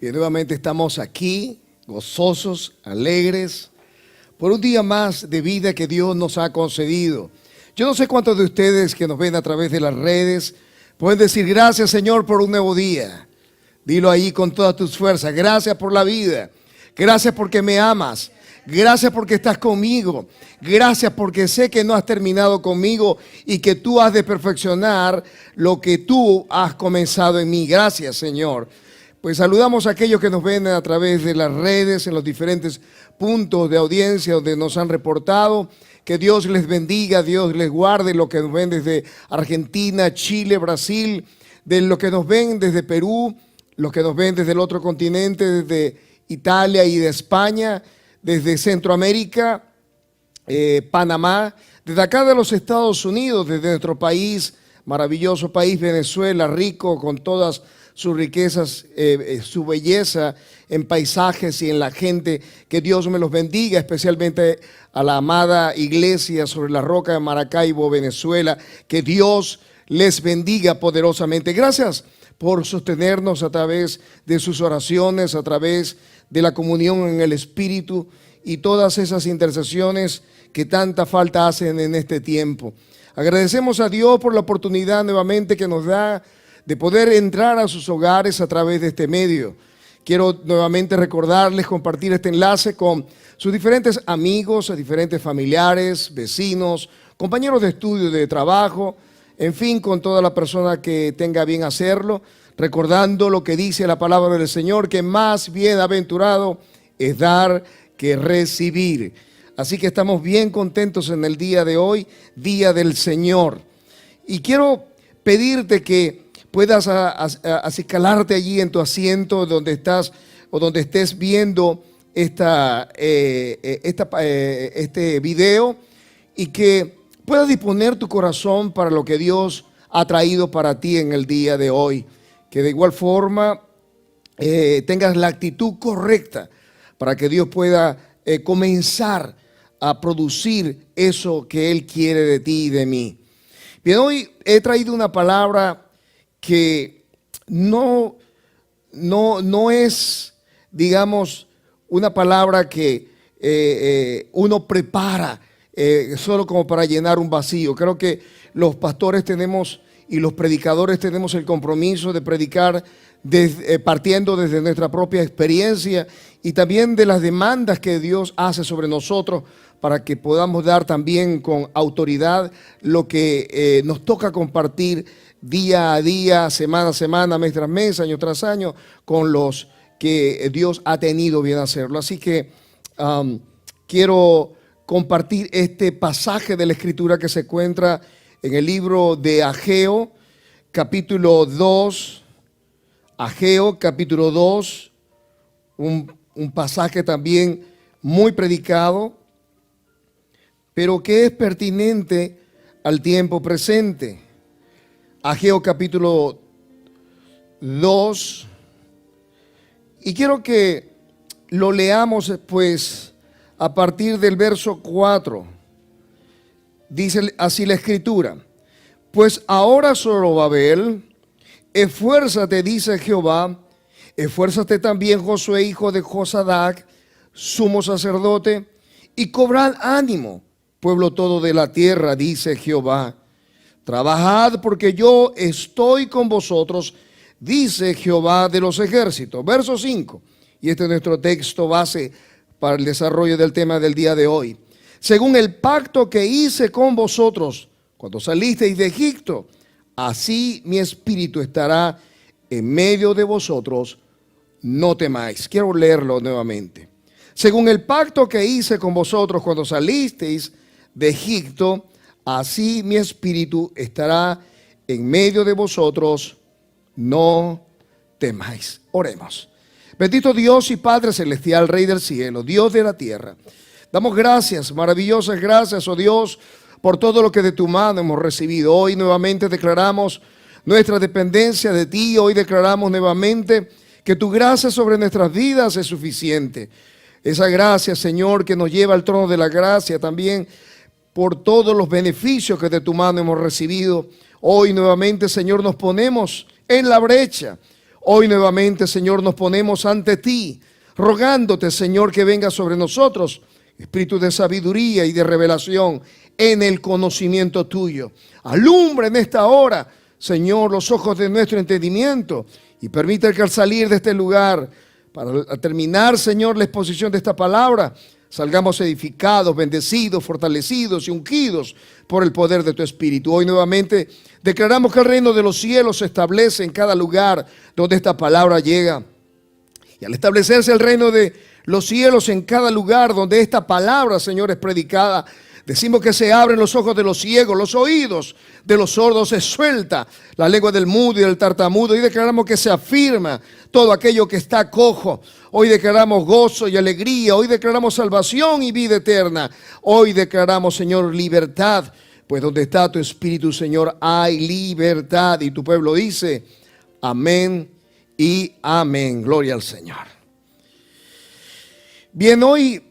Y nuevamente estamos aquí, gozosos, alegres, por un día más de vida que Dios nos ha concedido. Yo no sé cuántos de ustedes que nos ven a través de las redes pueden decir gracias, Señor, por un nuevo día. Dilo ahí con todas tus fuerzas. Gracias por la vida. Gracias porque me amas. Gracias porque estás conmigo. Gracias porque sé que no has terminado conmigo y que tú has de perfeccionar lo que tú has comenzado en mí. Gracias, Señor. Pues saludamos a aquellos que nos ven a través de las redes, en los diferentes puntos de audiencia donde nos han reportado. Que Dios les bendiga, Dios les guarde, los que nos ven desde Argentina, Chile, Brasil, de los que nos ven desde Perú, los que nos ven desde el otro continente, desde Italia y de España, desde Centroamérica, Panamá, desde acá de los Estados Unidos, desde nuestro país, maravilloso país Venezuela, rico con todas sus riquezas, su belleza en paisajes y en la gente. Que Dios me los bendiga, especialmente a la amada iglesia sobre la roca de Maracaibo, Venezuela. Que Dios les bendiga poderosamente. Gracias por sostenernos a través de sus oraciones, a través de la comunión en el Espíritu y todas esas intercesiones que tanta falta hacen en este tiempo. Agradecemos a Dios por la oportunidad nuevamente que nos da de poder entrar a sus hogares a través de este medio. Quiero nuevamente recordarles, compartir este enlace con sus diferentes amigos, diferentes familiares, vecinos, compañeros de estudio, de trabajo, en fin, con toda la persona que tenga bien hacerlo, recordando lo que dice la palabra del Señor, que más bienaventurado es dar que recibir. Así que estamos bien contentos en el día de hoy, Día del Señor. Y quiero pedirte que puedas acicalarte allí en tu asiento donde estás o donde estés viendo este video, y que puedas disponer tu corazón para lo que Dios ha traído para ti en el día de hoy. Que de igual forma tengas la actitud correcta para que Dios pueda comenzar a producir eso que Él quiere de ti y de mí. Bien, hoy he traído una palabra que no es, digamos, una palabra que uno prepara solo como para llenar un vacío. Creo que los pastores tenemos y los predicadores tenemos el compromiso de predicar partiendo desde nuestra propia experiencia y también de las demandas que Dios hace sobre nosotros, para que podamos dar también con autoridad lo que nos toca compartir día a día, semana a semana, mes tras mes, año tras año, con los que Dios ha tenido bien hacerlo. Así que quiero compartir este pasaje de la Escritura que se encuentra en el libro de Ageo, capítulo 2. Ageo, capítulo 2, un pasaje también muy predicado, pero que es pertinente al tiempo presente. Ageo capítulo 2, y quiero que lo leamos pues a partir del verso 4. Dice así la Escritura: pues ahora, Zorobabel, esfuérzate, dice Jehová, esfuérzate también, Josué, hijo de Josadac, sumo sacerdote, y cobrad ánimo, pueblo todo de la tierra, dice Jehová. Trabajad, porque yo estoy con vosotros, dice Jehová de los ejércitos. Verso 5, y este es nuestro texto base para el desarrollo del tema del día de hoy. Según el pacto que hice con vosotros cuando salisteis de Egipto, así mi espíritu estará en medio de vosotros, no temáis. Quiero leerlo nuevamente. Según el pacto que hice con vosotros cuando salisteis de Egipto, así mi espíritu estará en medio de vosotros, no temáis. Oremos. Bendito Dios y Padre celestial, Rey del cielo, Dios de la tierra, damos gracias, maravillosas gracias, oh Dios, por todo lo que de tu mano hemos recibido. Hoy nuevamente declaramos nuestra dependencia de ti. Hoy declaramos nuevamente que tu gracia sobre nuestras vidas es suficiente. Esa gracia, Señor, que nos lleva al trono de la gracia también, por todos los beneficios que de tu mano hemos recibido. Hoy nuevamente, Señor, nos ponemos en la brecha. Hoy nuevamente, Señor, nos ponemos ante ti, rogándote, Señor, que venga sobre nosotros espíritu de sabiduría y de revelación en el conocimiento tuyo. Alumbra en esta hora, Señor, los ojos de nuestro entendimiento y permite que al salir de este lugar, para terminar, Señor, la exposición de esta palabra, salgamos edificados, bendecidos, fortalecidos y ungidos por el poder de tu Espíritu. Hoy nuevamente declaramos que el reino de los cielos se establece en cada lugar donde esta palabra llega. Y al establecerse el reino de los cielos en cada lugar donde esta palabra, Señor, es predicada, decimos que se abren los ojos de los ciegos, los oídos de los sordos se suelta, la lengua del mudo y del tartamudo. Y declaramos que se afirma todo aquello que está cojo. Hoy declaramos gozo y alegría. Hoy declaramos salvación y vida eterna. Hoy declaramos, Señor, libertad. Pues donde está tu Espíritu, Señor, hay libertad. Y tu pueblo dice, amén y amén. Gloria al Señor. Bien, hoy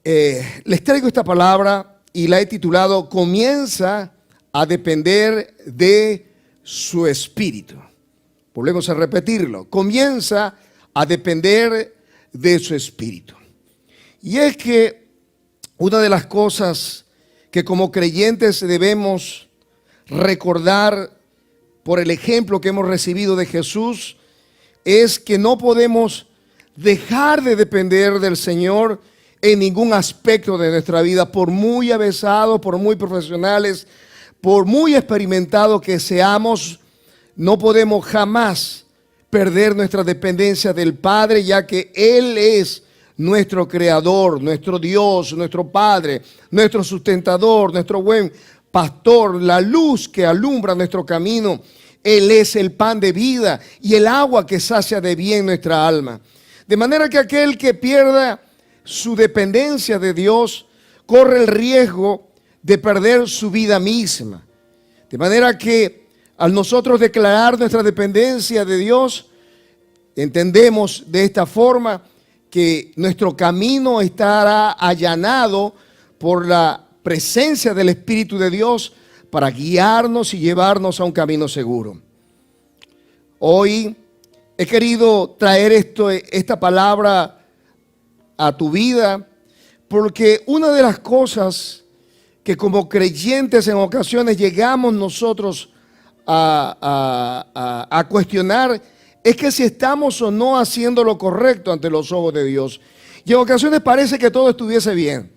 les traigo esta palabra y la he titulado Comienza a depender de su Espíritu. Volvemos a repetirlo. Comienza a depender de su Espíritu. Y es que una de las cosas que como creyentes debemos recordar por el ejemplo que hemos recibido de Jesús es que no podemos dejar de depender del Señor en ningún aspecto de nuestra vida, por muy avesados, por muy profesionales, por muy experimentados que seamos. No podemos jamás perder nuestra dependencia del Padre, ya que Él es nuestro Creador, nuestro Dios, nuestro Padre, nuestro sustentador, nuestro buen pastor, la luz que alumbra nuestro camino. Él es el pan de vida y el agua que sacia de bien nuestra alma. De manera que aquel que pierda su dependencia de Dios corre el riesgo de perder su vida misma. De manera que al nosotros declarar nuestra dependencia de Dios, entendemos de esta forma que nuestro camino estará allanado por la presencia del Espíritu de Dios para guiarnos y llevarnos a un camino seguro. Hoy he querido traer esta palabra a tu vida porque una de las cosas que como creyentes en ocasiones llegamos nosotros a cuestionar es que si estamos o no haciendo lo correcto ante los ojos de Dios. Y en ocasiones parece que todo estuviese bien.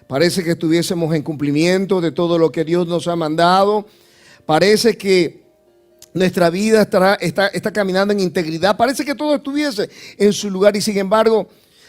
Parece que estuviésemos en cumplimiento de todo lo que Dios nos ha mandado. Parece que nuestra vida está caminando en integridad. Parece que todo estuviese en su lugar y sin embargo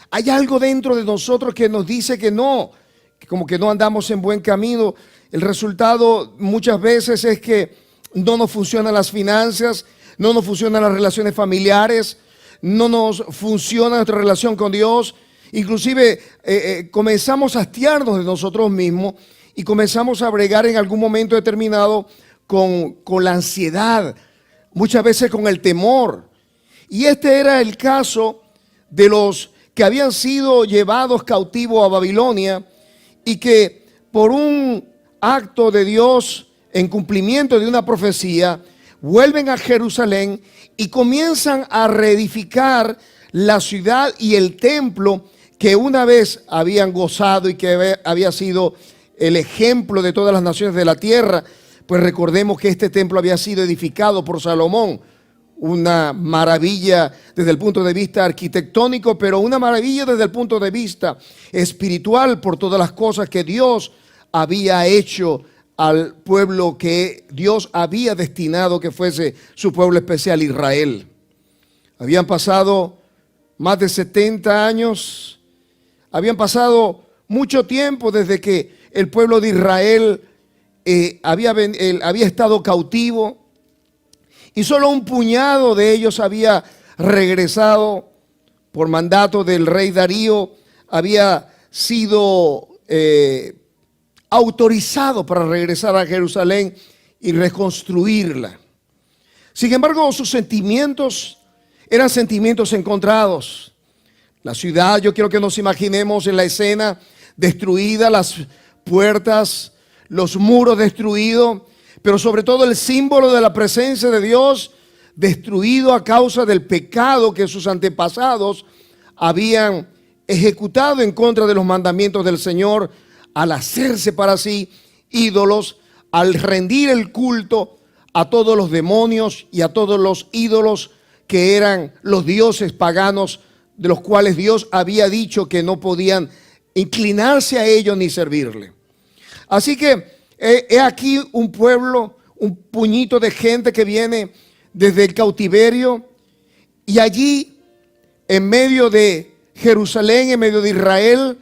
hay algo dentro de nosotros que nos dice que no, que como que no andamos en buen camino. El resultado muchas veces es que no nos funcionan las finanzas, no nos funcionan las relaciones familiares, no nos funciona nuestra relación con Dios. Inclusive comenzamos a hastiarnos de nosotros mismos y comenzamos a bregar en algún momento determinado con la ansiedad, muchas veces con el temor. Y este era el caso de los que habían sido llevados cautivos a Babilonia y que por un acto de Dios en cumplimiento de una profecía vuelven a Jerusalén y comienzan a reedificar la ciudad y el templo que una vez habían gozado y que había sido el ejemplo de todas las naciones de la tierra. Pues recordemos que este templo había sido edificado por Salomón, una maravilla desde el punto de vista arquitectónico, pero una maravilla desde el punto de vista espiritual por todas las cosas que Dios había hecho al pueblo que Dios había destinado que fuese su pueblo especial, Israel. Habían pasado más de 70 años, habían pasado mucho tiempo desde que el pueblo de Israel había estado cautivo y solo un puñado de ellos había regresado por mandato del rey Darío, había sido autorizado para regresar a Jerusalén y reconstruirla. Sin embargo, sus sentimientos eran sentimientos encontrados. La ciudad, yo quiero que nos imaginemos en la escena destruida, las puertas, los muros destruidos, pero sobre todo el símbolo de la presencia de Dios destruido a causa del pecado que sus antepasados habían ejecutado en contra de los mandamientos del Señor, al hacerse para sí ídolos, al rendir el culto a todos los demonios y a todos los ídolos que eran los dioses paganos, de los cuales Dios había dicho que no podían inclinarse a ellos ni servirle. Así que he aquí un pueblo, un puñito de gente que viene desde el cautiverio, y allí en medio de Jerusalén, en medio de Israel,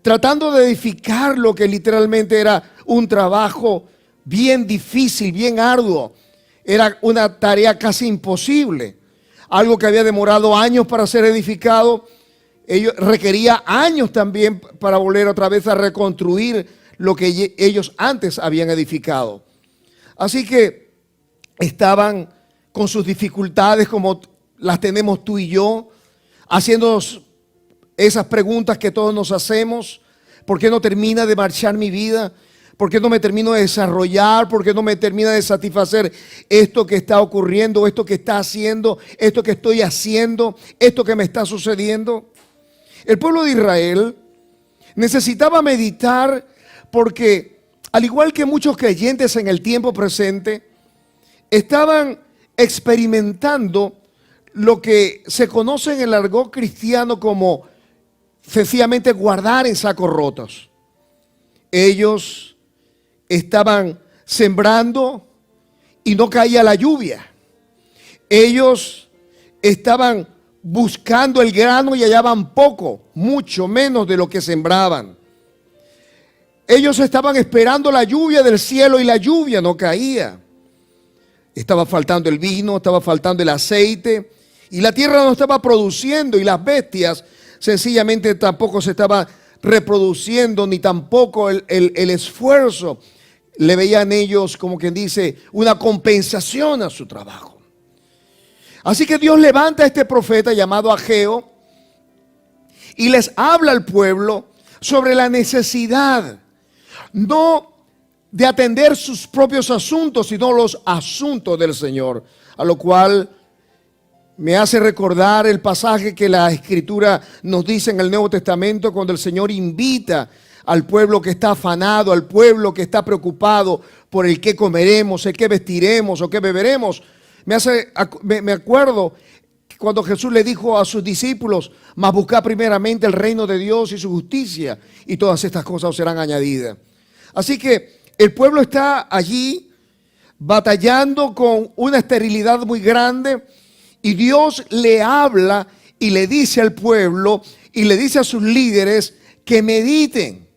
tratando de edificar lo que literalmente era un trabajo bien difícil, bien arduo. Era una tarea casi imposible, algo que había demorado años para ser edificado. Requería años también para volver otra vez a reconstruir lo que ellos antes habían edificado. Así que estaban con sus dificultades como las tenemos tú y yo, haciéndonos esas preguntas que todos nos hacemos. ¿Por qué no termina de marchar mi vida? ¿Por qué no me termino de desarrollar? ¿Por qué no me termina de satisfacer esto que está ocurriendo, esto que está haciendo, esto que estoy haciendo, esto que me está sucediendo? El pueblo de Israel necesitaba meditar porque, al igual que muchos creyentes en el tiempo presente, estaban experimentando lo que se conoce en el argot cristiano como sencillamente guardar en sacos rotos. Ellos estaban sembrando y no caía la lluvia. Ellos estaban buscando el grano y hallaban poco, mucho menos de lo que sembraban. Ellos estaban esperando la lluvia del cielo y la lluvia no caía. Estaba faltando el vino, estaba faltando el aceite y la tierra no estaba produciendo, y las bestias sencillamente tampoco se estaban reproduciendo, ni tampoco el esfuerzo. Le veían ellos, como quien dice, una compensación a su trabajo. Así que Dios levanta a este profeta llamado Ageo y les habla al pueblo sobre la necesidad, no de atender sus propios asuntos, sino los asuntos del Señor. A lo cual me hace recordar el pasaje que la Escritura nos dice en el Nuevo Testamento, cuando el Señor invita al pueblo que está afanado, al pueblo que está preocupado por el qué comeremos, el qué vestiremos o qué beberemos. Me acuerdo cuando Jesús le dijo a sus discípulos: mas buscad primeramente el reino de Dios y su justicia, y todas estas cosas os serán añadidas. Así que el pueblo está allí batallando con una esterilidad muy grande, y Dios le habla y le dice al pueblo y le dice a sus líderes que mediten,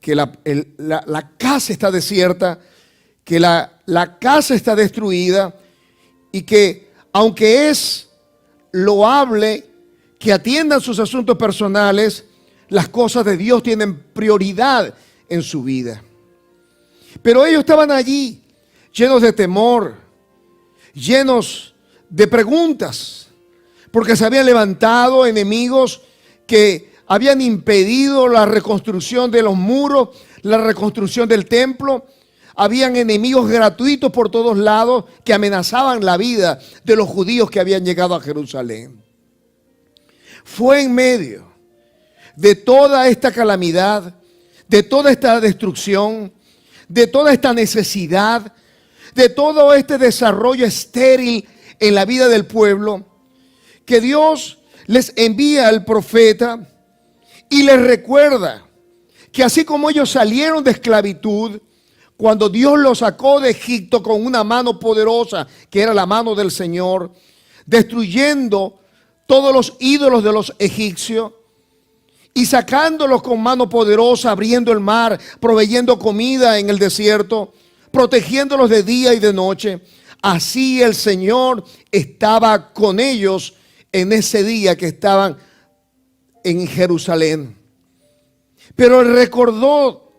que la casa está desierta, que la casa está destruida, y que aunque es loable que atiendan sus asuntos personales, las cosas de Dios tienen prioridad en su vida. Pero ellos estaban allí llenos de temor, llenos de preguntas, porque se habían levantado enemigos que habían impedido la reconstrucción de los muros, la reconstrucción del templo. Habían enemigos gratuitos por todos lados que amenazaban la vida de los judíos que habían llegado a Jerusalén. Fue en medio de toda esta calamidad, de toda esta destrucción, de toda esta necesidad, de todo este desarrollo estéril en la vida del pueblo, que Dios les envía al profeta y les recuerda que así como ellos salieron de esclavitud, cuando Dios los sacó de Egipto con una mano poderosa, que era la mano del Señor, destruyendo todos los ídolos de los egipcios y sacándolos con mano poderosa, abriendo el mar, proveyendo comida en el desierto, protegiéndolos de día y de noche. Así el Señor estaba con ellos en ese día que estaban en Jerusalén. Pero él recordó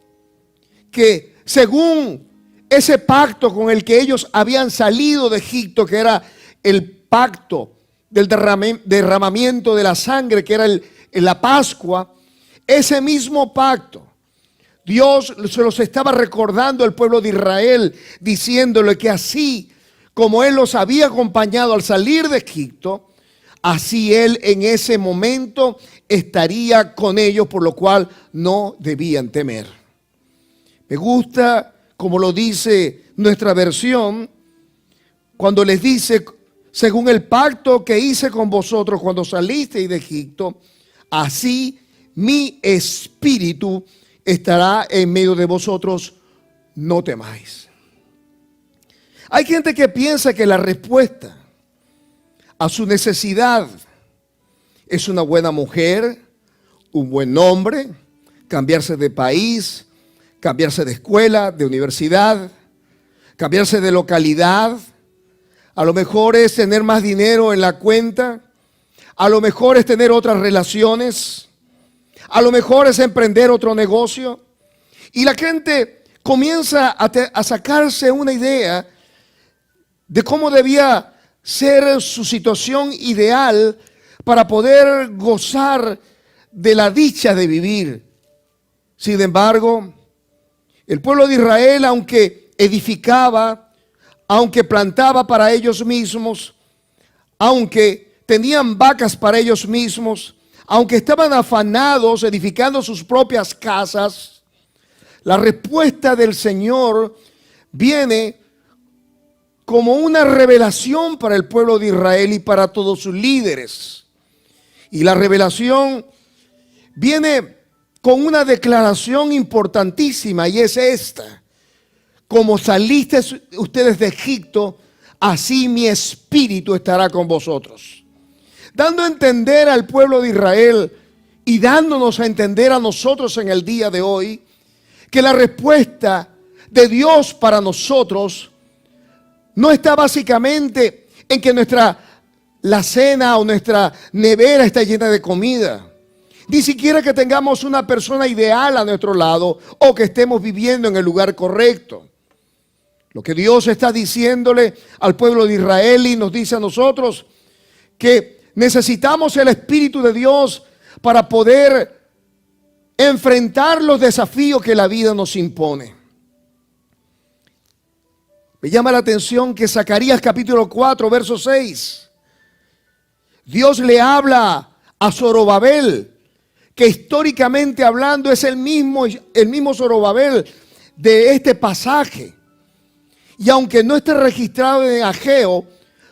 que según ese pacto con el que ellos habían salido de Egipto, que era el pacto del derramamiento de la sangre, que era la Pascua, ese mismo pacto, Dios se los estaba recordando al pueblo de Israel, diciéndole que así como Él los había acompañado al salir de Egipto, así Él en ese momento estaría con ellos, por lo cual no debían temer. Me gusta, como lo dice nuestra versión, cuando les dice, según el pacto que hice con vosotros cuando salisteis de Egipto, así mi espíritu estará en medio de vosotros, no temáis. Hay gente que piensa que la respuesta a su necesidad es una buena mujer, un buen hombre, cambiarse de país, cambiarse de escuela, de universidad, cambiarse de localidad. A lo mejor es tener más dinero en la cuenta, a lo mejor es tener otras relaciones, a lo mejor es emprender otro negocio. Y la gente comienza a sacarse una idea de cómo debía ser su situación ideal para poder gozar de la dicha de vivir. Sin embargo, el pueblo de Israel, aunque edificaba, aunque plantaba para ellos mismos, aunque tenían vacas para ellos mismos, aunque estaban afanados edificando sus propias casas, la respuesta del Señor viene como una revelación para el pueblo de Israel y para todos sus líderes. Y la revelación viene con una declaración importantísima, y es esta: como saliste ustedes de Egipto, así mi espíritu estará con vosotros. Dando a entender al pueblo de Israel y dándonos a entender a nosotros en el día de hoy, que la respuesta de Dios para nosotros no está básicamente en que la cena o nuestra nevera está llena de comida. Ni siquiera que tengamos una persona ideal a nuestro lado o que estemos viviendo en el lugar correcto. Lo que Dios está diciéndole al pueblo de Israel y nos dice a nosotros, que necesitamos el Espíritu de Dios para poder enfrentar los desafíos que la vida nos impone. Me llama la atención que Zacarías capítulo 4, verso 6, Dios le habla a Zorobabel, que históricamente hablando es el mismo Zorobabel de este pasaje. Y aunque no esté registrado en Ageo,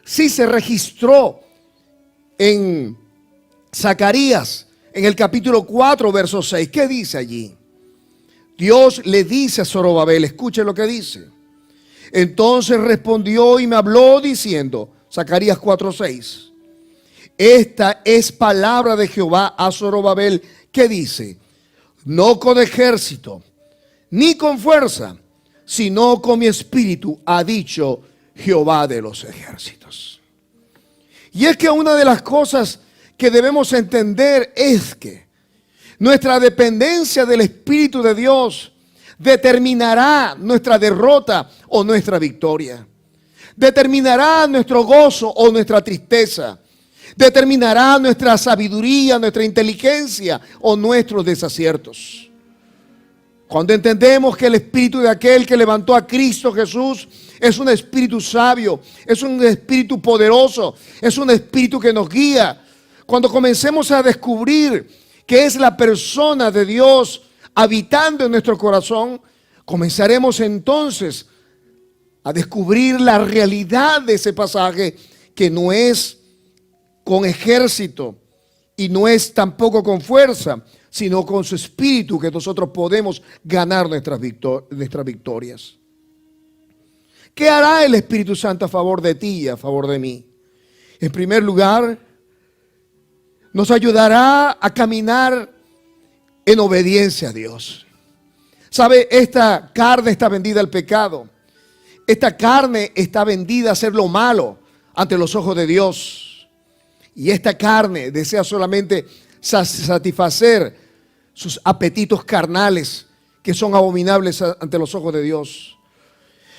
sí se registró en Zacarías, en el capítulo 4, verso 6. ¿Qué dice allí? Dios le dice a Zorobabel, escuche lo que dice. Entonces respondió y me habló diciendo, Zacarías 4:6, esta es palabra de Jehová a Zorobabel, que dice, no con ejército, ni con fuerza, sino con mi espíritu, ha dicho Jehová de los ejércitos. Y es que una de las cosas que debemos entender es que nuestra dependencia del Espíritu de Dios determinará nuestra derrota o nuestra victoria. Determinará nuestro gozo o nuestra tristeza. Determinará nuestra sabiduría, nuestra inteligencia o nuestros desaciertos. Cuando entendemos que el espíritu de aquel que levantó a Cristo Jesús es un espíritu sabio, es un espíritu poderoso, es un espíritu que nos guía. Cuando comencemos a descubrir que es la persona de Dios habitando en nuestro corazón, comenzaremos entonces a descubrir la realidad de ese pasaje, que no es con ejército y no es tampoco con fuerza, sino con su espíritu que nosotros podemos ganar nuestras victorias. ¿Qué hará el Espíritu Santo a favor de ti y a favor de mí? En primer lugar, nos ayudará a caminar en obediencia a Dios. ¿Sabe? Esta carne está vendida al pecado. Esta carne está vendida a hacer lo malo ante los ojos de Dios. Y esta carne desea solamente satisfacer sus apetitos carnales, que son abominables ante los ojos de Dios.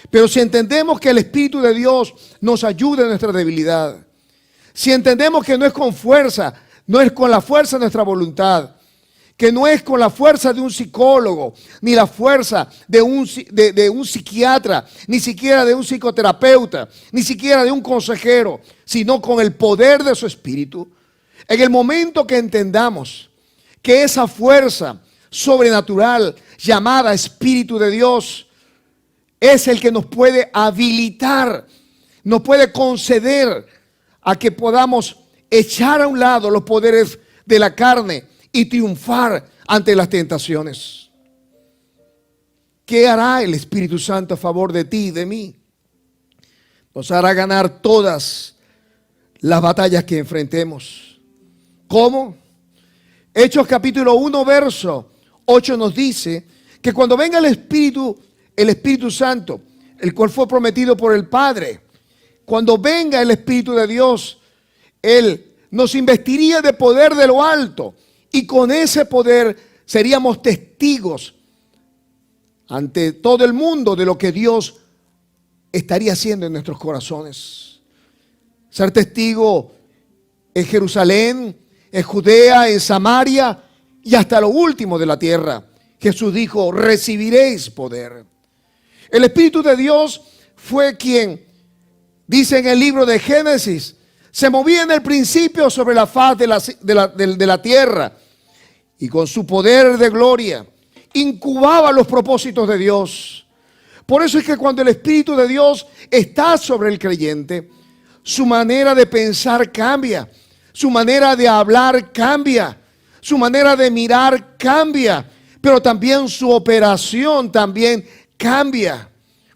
Pero si entendemos que el Espíritu de Dios nos ayuda en nuestra debilidad, si entendemos que no es con fuerza, no es con la fuerza de nuestra voluntad, que no es con la fuerza de un psicólogo, ni la fuerza de un psiquiatra, ni siquiera de un psicoterapeuta, ni siquiera de un consejero, sino con el poder de su Espíritu. En el momento que entendamos que esa fuerza sobrenatural llamada Espíritu de Dios es el que nos puede habilitar, nos puede conceder a que podamos echar a un lado los poderes de la carne y triunfar ante las tentaciones. ¿Qué hará el Espíritu Santo a favor de ti y de mí? Nos hará ganar todas las batallas que enfrentemos. ¿Cómo? Hechos capítulo 1, verso 8 nos dice que cuando venga el Espíritu Santo, el cual fue prometido por el Padre, cuando venga el Espíritu de Dios, Él nos investiría de poder de lo alto, y con ese poder seríamos testigos ante todo el mundo de lo que Dios estaría haciendo en nuestros corazones. Ser testigo en Jerusalén, en Judea, en Samaria y hasta lo último de la tierra. Jesús dijo: recibiréis poder. El Espíritu de Dios fue quien, dice en el libro de Génesis, se movía en el principio sobre la faz de la tierra, y con su poder de gloria incubaba los propósitos de Dios. Por eso es que cuando el Espíritu de Dios está sobre el creyente, su manera de pensar cambia, su manera de hablar cambia, su manera de mirar cambia, pero también su operación también cambia.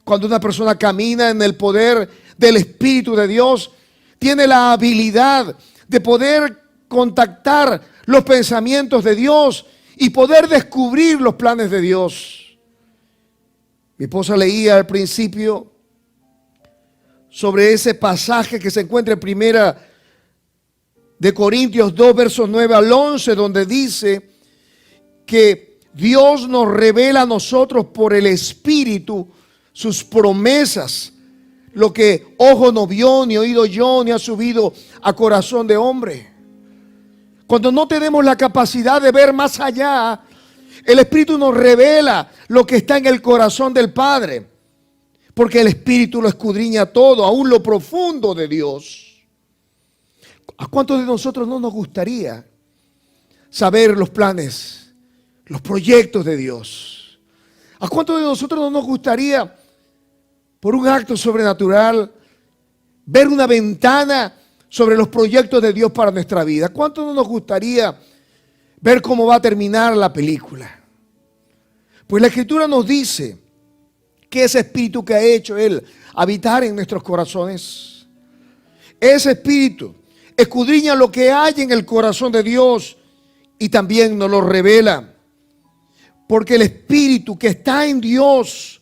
Cuando una persona camina en el poder del Espíritu de Dios, tiene la habilidad de poder contactar los pensamientos de Dios y poder descubrir los planes de Dios. Mi esposa leía al principio sobre ese pasaje que se encuentra en Primera de Corintios 2, versos 9 al 11, donde dice que Dios nos revela a nosotros por el Espíritu sus promesas, lo que ojo no vio, ni oído yo, ni ha subido a corazón de hombre. Cuando no tenemos la capacidad de ver más allá, el Espíritu nos revela lo que está en el corazón del Padre, porque el Espíritu lo escudriña todo, aún lo profundo de Dios. ¿A cuántos de nosotros no nos gustaría saber los planes, los proyectos de Dios? ¿A cuántos de nosotros no nos gustaría, por un acto sobrenatural, ver una ventana sobre los proyectos de Dios para nuestra vida? ¿Cuánto no nos gustaría ver cómo va a terminar la película? Pues la Escritura nos dice que ese Espíritu que ha hecho Él habitar en nuestros corazones, ese Espíritu escudriña lo que hay en el corazón de Dios y también nos lo revela. Porque el Espíritu que está en Dios,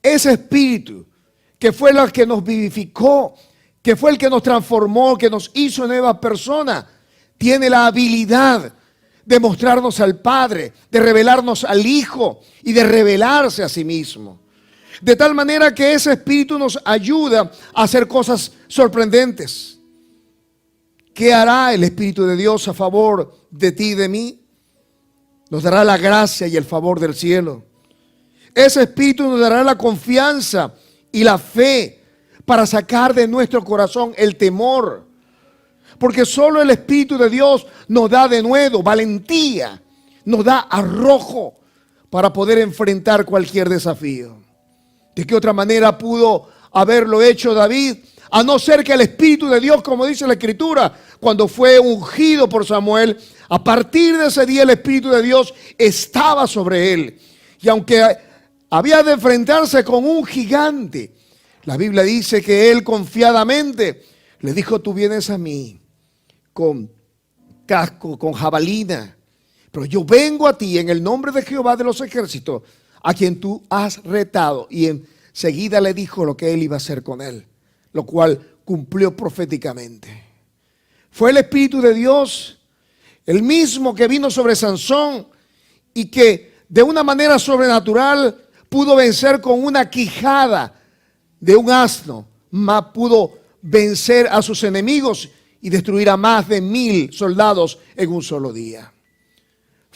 ese Espíritu que fue el que nos vivificó, que fue el que nos transformó, que nos hizo nuevas personas, tiene la habilidad de mostrarnos al Padre, de revelarnos al Hijo y de revelarse a sí mismo. De tal manera que ese Espíritu nos ayuda a hacer cosas sorprendentes. ¿Qué hará el Espíritu de Dios a favor de ti y de mí? Nos dará la gracia y el favor del cielo. Ese Espíritu nos dará la confianza y la fe para sacar de nuestro corazón el temor. Porque solo el Espíritu de Dios nos da de nuevo valentía, nos da arrojo para poder enfrentar cualquier desafío. ¿De qué otra manera pudo haberlo hecho David? A no ser que el Espíritu de Dios, como dice la Escritura, cuando fue ungido por Samuel, a partir de ese día el Espíritu de Dios estaba sobre él. Y aunque había de enfrentarse con un gigante, la Biblia dice que él confiadamente le dijo: tú vienes a mí con casco, con jabalina, pero yo vengo a ti en el nombre de Jehová de los ejércitos, a quien tú has retado. Y enseguida le dijo lo que él iba a hacer con él, lo cual cumplió proféticamente. Fue el Espíritu de Dios el mismo que vino sobre Sansón y que de una manera sobrenatural pudo vencer con una quijada de un asno, pudo vencer a sus enemigos y destruir a más de 1000 soldados en un solo día.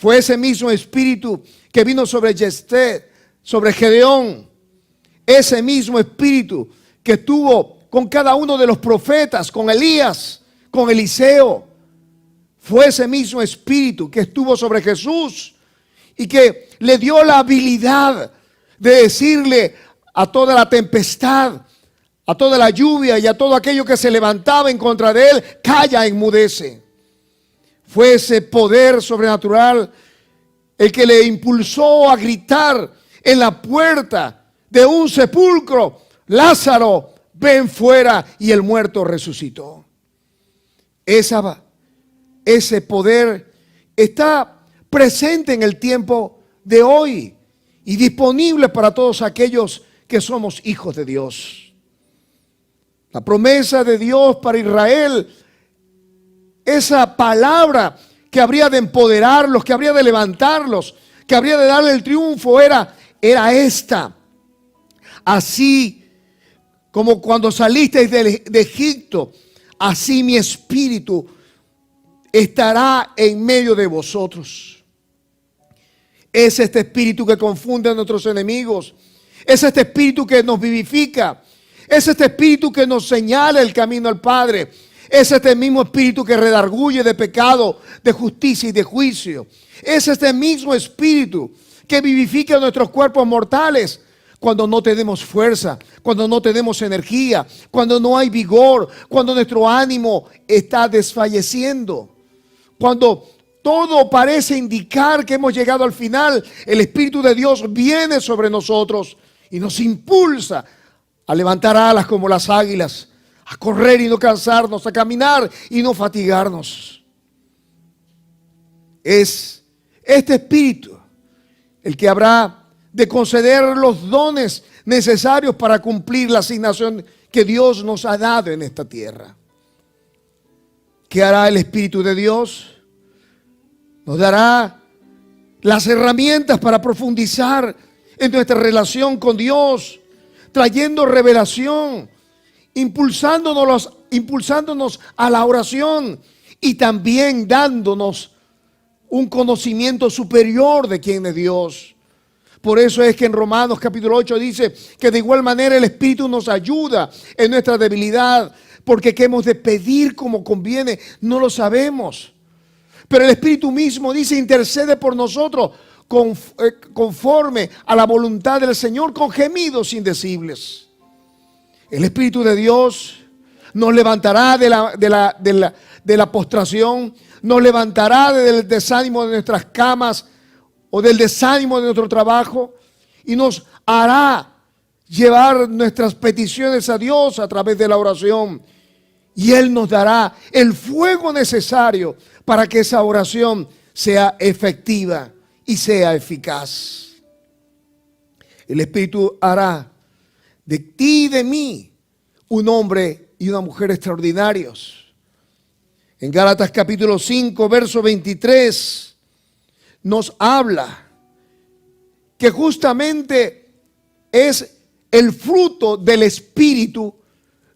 Fue ese mismo espíritu que vino sobre Jefté, sobre Gedeón. Ese mismo espíritu que estuvo con cada uno de los profetas, con Elías, con Eliseo. Fue ese mismo espíritu que estuvo sobre Jesús y que le dio la habilidad de decirle a toda la tempestad, a toda la lluvia y a todo aquello que se levantaba en contra de él: calla, enmudece. Fue ese poder sobrenatural el que le impulsó a gritar en la puerta de un sepulcro: Lázaro, ven fuera. Y el muerto resucitó. Ese poder está presente en el tiempo de hoy y disponible para todos aquellos que somos hijos de Dios. La promesa de Dios para Israel, esa palabra que habría de empoderarlos, que habría de levantarlos, que habría de darle el triunfo, era esta: así como cuando salisteis de Egipto, así mi espíritu estará en medio de vosotros. Es este espíritu que confunde a nuestros enemigos. Es este espíritu que nos vivifica. Es este espíritu que nos señala el camino al Padre. Es este mismo espíritu que redarguye de pecado, de justicia y de juicio. Es este mismo espíritu que vivifica nuestros cuerpos mortales cuando no tenemos fuerza, cuando no tenemos energía, cuando no hay vigor, cuando nuestro ánimo está desfalleciendo. Cuando todo parece indicar que hemos llegado al final, el Espíritu de Dios viene sobre nosotros y nos impulsa a levantar alas como las águilas, a correr y no cansarnos, a caminar y no fatigarnos. Es este Espíritu el que habrá de conceder los dones necesarios para cumplir la asignación que Dios nos ha dado en esta tierra. ¿Qué hará el Espíritu de Dios? Nos dará las herramientas para profundizar en nuestra relación con Dios, trayendo revelación, impulsándonos a la oración y también dándonos un conocimiento superior de quién es Dios. Por eso es que en Romanos capítulo 8 dice que de igual manera el Espíritu nos ayuda en nuestra debilidad, porque qué hemos de pedir como conviene no lo sabemos. Pero el Espíritu mismo dice: intercede por nosotros conforme a la voluntad del Señor, con gemidos indecibles. El Espíritu de Dios nos levantará de la postración, nos levantará del desánimo de nuestras camas o del desánimo de nuestro trabajo y nos hará llevar nuestras peticiones a Dios a través de la oración. Y Él nos dará el fuego necesario para que esa oración sea efectiva y sea eficaz. El Espíritu hará de ti y de mí un hombre y una mujer extraordinarios. En Gálatas capítulo 5, verso 23, nos habla que justamente es el fruto del Espíritu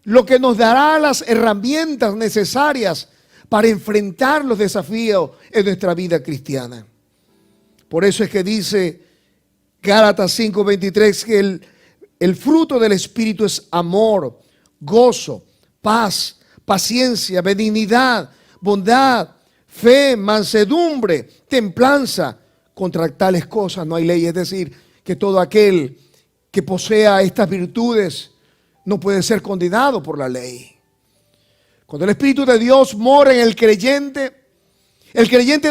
lo que nos dará las herramientas necesarias para enfrentar los desafíos en nuestra vida cristiana. Por eso es que dice Gálatas 5:23 que el fruto del Espíritu es amor, gozo, paz, paciencia, benignidad, bondad, fe, mansedumbre, templanza. Contra tales cosas no hay ley. Es decir, que todo aquel que posea estas virtudes no puede ser condenado por la ley. Cuando el Espíritu de Dios mora en el creyente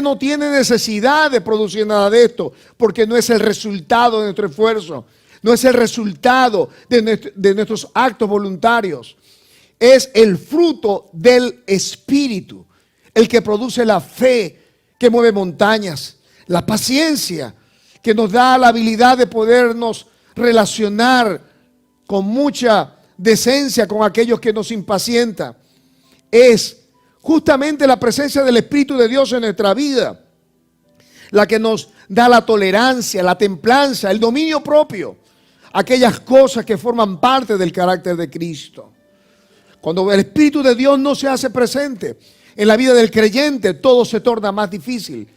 no tiene necesidad de producir nada de esto, porque no es el resultado de nuestro esfuerzo, no es el resultado de nuestros actos voluntarios. Es el fruto del Espíritu, el que produce la fe que mueve montañas, la paciencia que nos da la habilidad de podernos relacionar con mucha decencia con aquellos que nos impacientan. Es justamente la presencia del Espíritu de Dios en nuestra vida la que nos da la tolerancia, la templanza, el dominio propio, aquellas cosas que forman parte del carácter de Cristo. Cuando el Espíritu de Dios no se hace presente en la vida del creyente, todo se torna más difícil,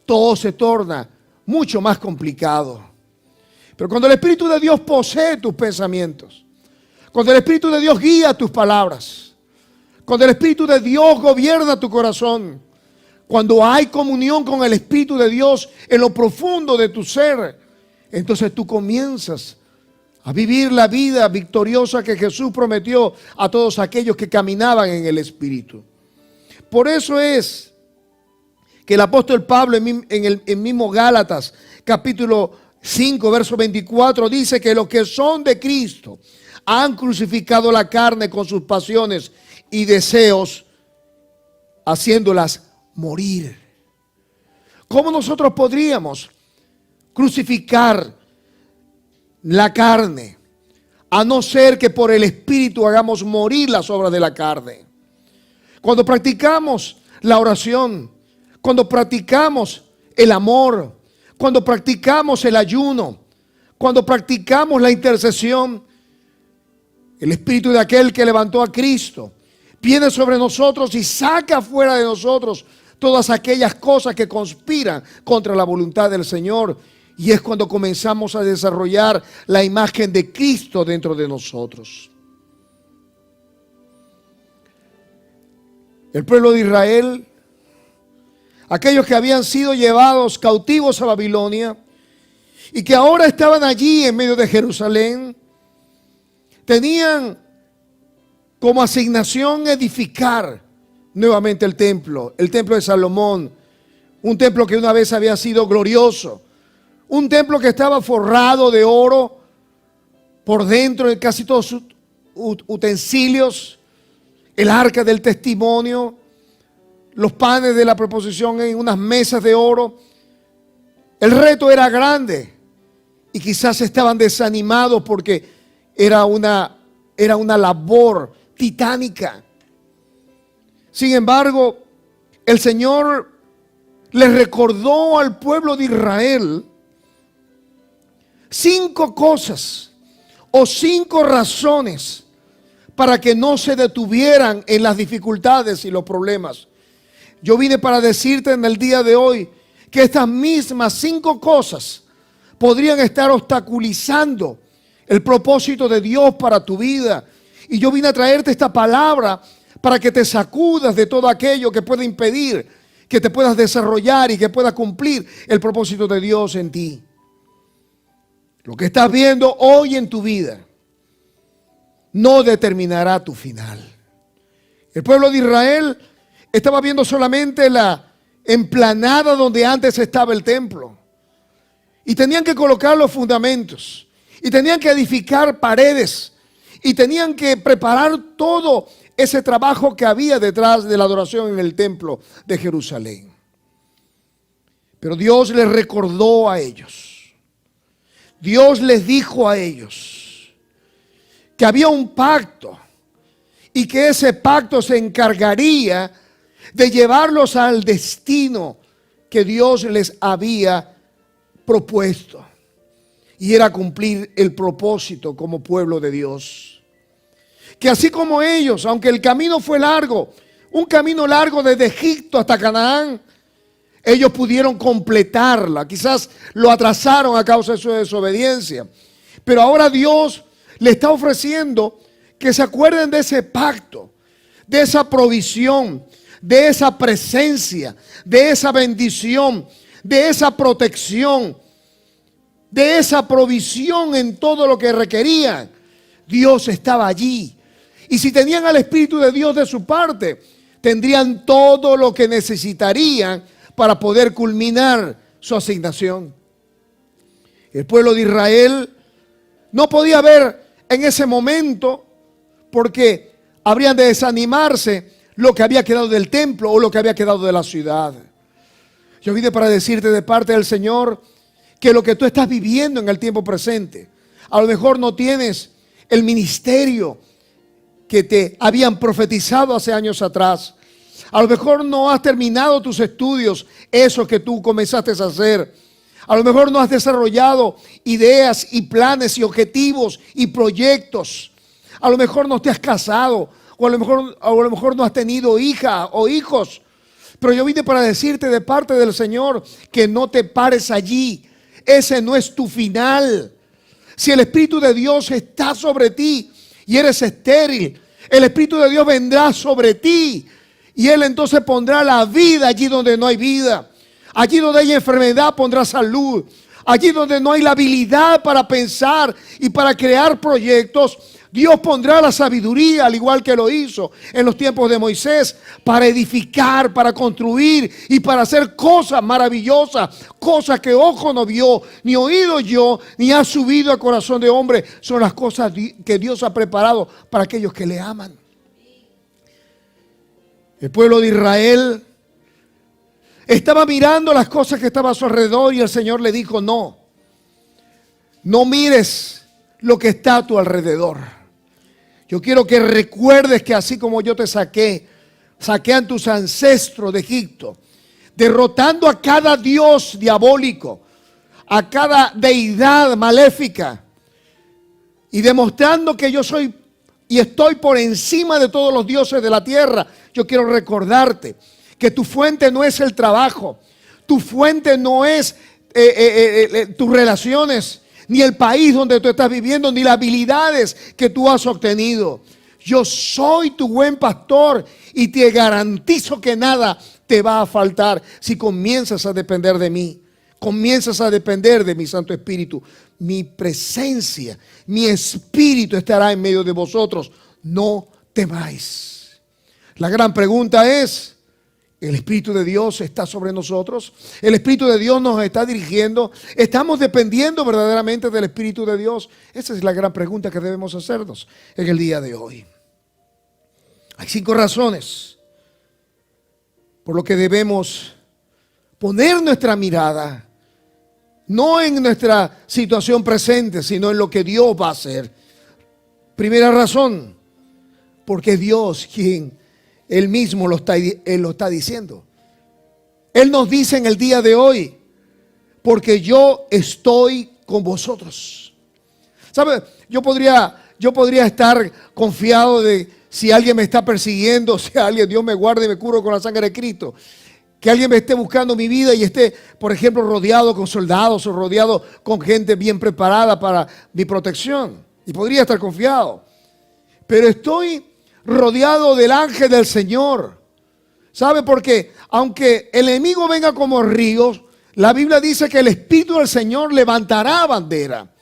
todo se torna mucho más complicado. Pero cuando el Espíritu de Dios posee tus pensamientos, cuando el Espíritu de Dios guía tus palabras, cuando el Espíritu de Dios gobierna tu corazón, cuando hay comunión con el Espíritu de Dios en lo profundo de tu ser, entonces tú comienzas a vivir la vida victoriosa que Jesús prometió a todos aquellos que caminaban en el Espíritu. Por eso es que el apóstol Pablo en el mismo Gálatas, capítulo 5, verso 24, dice que los que son de Cristo han crucificado la carne con sus pasiones y deseos, haciéndolas morir. ¿Cómo nosotros podríamos crucificar la carne, a no ser que por el Espíritu hagamos morir las obras de la carne? Cuando practicamos la oración, cuando practicamos el amor, cuando practicamos el ayuno, cuando practicamos la intercesión, el Espíritu de aquel que levantó a Cristo viene sobre nosotros y saca fuera de nosotros todas aquellas cosas que conspiran contra la voluntad del Señor. Y es cuando comenzamos a desarrollar la imagen de Cristo dentro de nosotros. El pueblo de Israel, aquellos que habían sido llevados cautivos a Babilonia y que ahora estaban allí en medio de Jerusalén, tenían como asignación edificar nuevamente el templo de Salomón, un templo que una vez había sido glorioso, un templo que estaba forrado de oro por dentro de casi todos sus utensilios, el arca del testimonio, los panes de la proposición en unas mesas de oro. El reto era grande y quizás estaban desanimados porque era una labor titánica. Sin embargo, el Señor les recordó al pueblo de Israel 5 cosas o 5 razones para que no se detuvieran en las dificultades y los problemas. Yo vine para decirte en el día de hoy que estas mismas 5 cosas podrían estar obstaculizando el propósito de Dios para tu vida. Y yo vine a traerte esta palabra para que te sacudas de todo aquello que puede impedir que te puedas desarrollar y que puedas cumplir el propósito de Dios en ti. Lo que estás viendo hoy en tu vida no determinará tu final. El pueblo de Israel estaba viendo solamente la emplanada donde antes estaba el templo. Y tenían que colocar los fundamentos. Y tenían que edificar paredes. Y tenían que preparar todo ese trabajo que había detrás de la adoración en el templo de Jerusalén. Pero Dios les recordó a ellos. Dios les dijo a ellos que había un pacto y que ese pacto se encargaría de llevarlos al destino que Dios les había propuesto. Y era cumplir el propósito como pueblo de Dios. Que así como ellos, aunque el camino fue largo, un camino largo desde Egipto hasta Canaán, ellos pudieron completarla. Quizás lo atrasaron a causa de su desobediencia. Pero ahora Dios le está ofreciendo que se acuerden de ese pacto, de esa provisión, de esa presencia, de esa bendición, de esa protección, de esa provisión en todo lo que requerían. Dios estaba allí. Y si tenían al Espíritu de Dios de su parte, tendrían todo lo que necesitarían para poder culminar su asignación. El pueblo de Israel no podía ver en ese momento, porque habrían de desanimarse, lo que había quedado del templo o lo que había quedado de la ciudad. Yo vine para decirte de parte del Señor que lo que tú estás viviendo en el tiempo presente, a lo mejor no tienes el ministerio que te habían profetizado hace años atrás. A lo mejor no has terminado tus estudios, esos que tú comenzaste a hacer. A lo mejor no has desarrollado ideas y planes y objetivos y proyectos. A lo mejor no te has casado, o a lo mejor no has tenido hija o hijos. Pero yo vine para decirte de parte del Señor que no te pares allí. Ese no es tu final. Si el Espíritu de Dios está sobre ti y eres estéril, el Espíritu de Dios vendrá sobre ti y Él entonces pondrá la vida allí donde no hay vida. Allí donde hay enfermedad pondrá salud. Allí donde no hay la habilidad para pensar y para crear proyectos, Dios pondrá la sabiduría, al igual que lo hizo en los tiempos de Moisés, para edificar, para construir y para hacer cosas maravillosas, cosas que ojo no vio, ni oído yo, ni ha subido al corazón de hombre. Son las cosas que Dios ha preparado para aquellos que le aman. El pueblo de Israel estaba mirando las cosas que estaban a su alrededor y el Señor le dijo: no mires lo que está a tu alrededor. Yo quiero que recuerdes que así como yo te saqué a tus ancestros de Egipto, derrotando a cada dios diabólico, a cada deidad maléfica, y demostrando que yo soy y estoy por encima de todos los dioses de la tierra. Yo quiero recordarte que tu fuente no es el trabajo, tu fuente no es tus relaciones, ni el país donde tú estás viviendo, ni las habilidades que tú has obtenido. Yo soy tu buen pastor y te garantizo que nada te va a faltar si comienzas a depender de mí, comienzas a depender de mi Santo Espíritu. Mi presencia, mi Espíritu estará en medio de vosotros. No temáis. La gran pregunta es: ¿el Espíritu de Dios está sobre nosotros? ¿El Espíritu de Dios nos está dirigiendo? ¿Estamos dependiendo verdaderamente del Espíritu de Dios? Esa es la gran pregunta que debemos hacernos en el día de hoy. Hay 5 razones por lo que debemos poner nuestra mirada, no en nuestra situación presente, sino en lo que Dios va a hacer. Primera razón, porque Dios quien Él mismo Él lo está diciendo. Él nos dice en el día de hoy: porque yo estoy con vosotros. ¿Sabe? Yo podría estar confiado de si alguien me está persiguiendo, si alguien, Dios me guarde y me cubra con la sangre de Cristo, que alguien me esté buscando mi vida y esté, por ejemplo, rodeado con soldados o rodeado con gente bien preparada para mi protección. Y podría estar confiado. Pero estoy rodeado del ángel del Señor. ¿Sabe por qué? Aunque el enemigo venga como ríos, la Biblia dice que el Espíritu del Señor levantará bandera.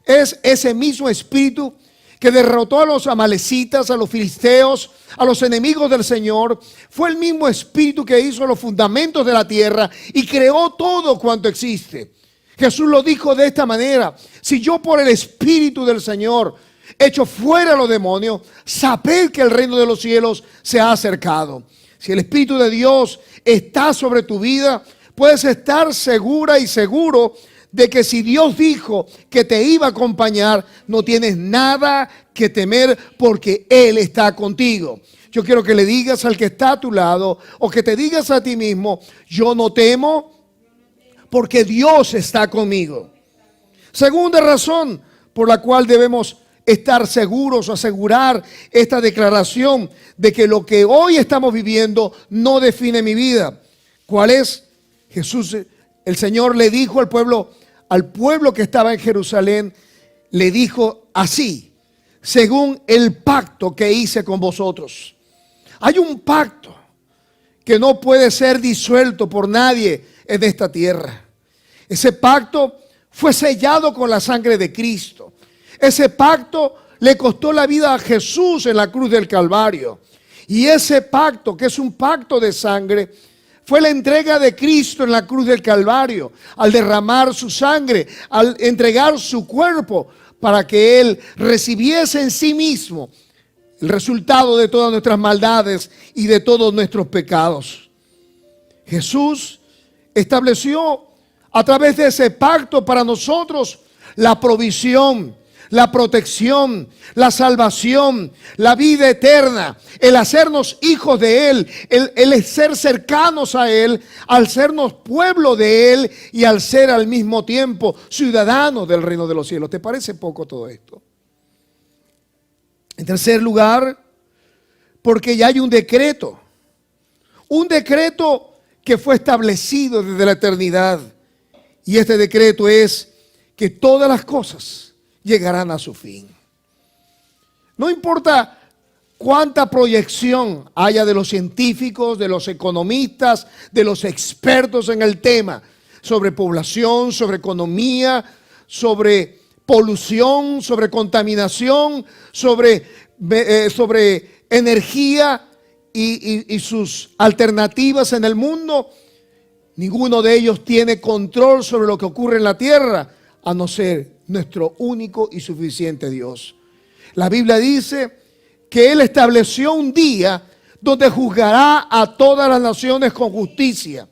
Es ese mismo Espíritu que derrotó a los amalecitas, a los filisteos, a los enemigos del Señor. Fue el mismo Espíritu que hizo los fundamentos de la tierra y creó todo cuanto existe. Jesús lo dijo de esta manera: si yo por el Espíritu del Señor echo fuera a los demonios, sabed que el reino de los cielos se ha acercado. Si el Espíritu de Dios está sobre tu vida, puedes estar segura y seguro de que si Dios dijo que te iba a acompañar, no tienes nada que temer, porque Él está contigo. Yo quiero que le digas al que está a tu lado, o que te digas a ti mismo: yo no temo porque Dios está conmigo. Segunda razón por la cual debemos estar seguros o asegurar esta declaración de que lo que hoy estamos viviendo no define mi vida. ¿Cuál es? Jesús, el Señor le dijo al pueblo que estaba en Jerusalén, le dijo así: según el pacto que hice con vosotros. Hay un pacto que no puede ser disuelto por nadie en esta tierra. Ese pacto fue sellado con la sangre de Cristo. Ese pacto le costó la vida a Jesús en la cruz del Calvario. Y ese pacto, que es un pacto de sangre, fue la entrega de Cristo en la cruz del Calvario, al derramar su sangre, al entregar su cuerpo para que Él recibiese en sí mismo el resultado de todas nuestras maldades y de todos nuestros pecados. Jesús estableció a través de ese pacto para nosotros la provisión, la protección, la salvación, la vida eterna, el hacernos hijos de Él, el ser cercanos a Él, al sernos pueblo de Él y al ser al mismo tiempo ciudadanos del reino de los cielos. ¿Te parece poco todo esto? En tercer lugar, porque ya hay un decreto Un decreto que fue establecido desde la eternidad. Y este decreto es que todas las cosas llegarán a su fin. No importa cuánta proyección haya de los científicos, de los economistas, de los expertos en el tema, sobre población, sobre economía, sobre polución, sobre contaminación, sobre energía y sus alternativas en el mundo. Ninguno de ellos tiene control sobre lo que ocurre en la tierra, a no ser nuestro único y suficiente Dios. La Biblia dice que Él estableció un día donde juzgará a todas las naciones con justicia.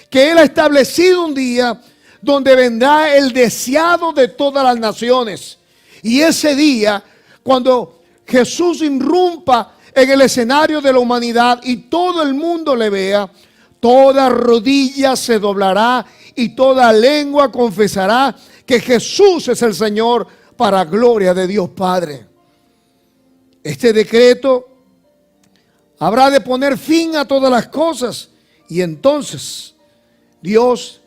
Que Él ha establecido un día donde vendrá el deseado de todas las naciones. Y ese día, cuando Jesús irrumpa en el escenario de la humanidad y todo el mundo le vea, toda rodilla se doblará y toda lengua confesará que Jesús es el Señor, para gloria de Dios Padre. Este decreto habrá de poner fin a todas las cosas, y entonces Dios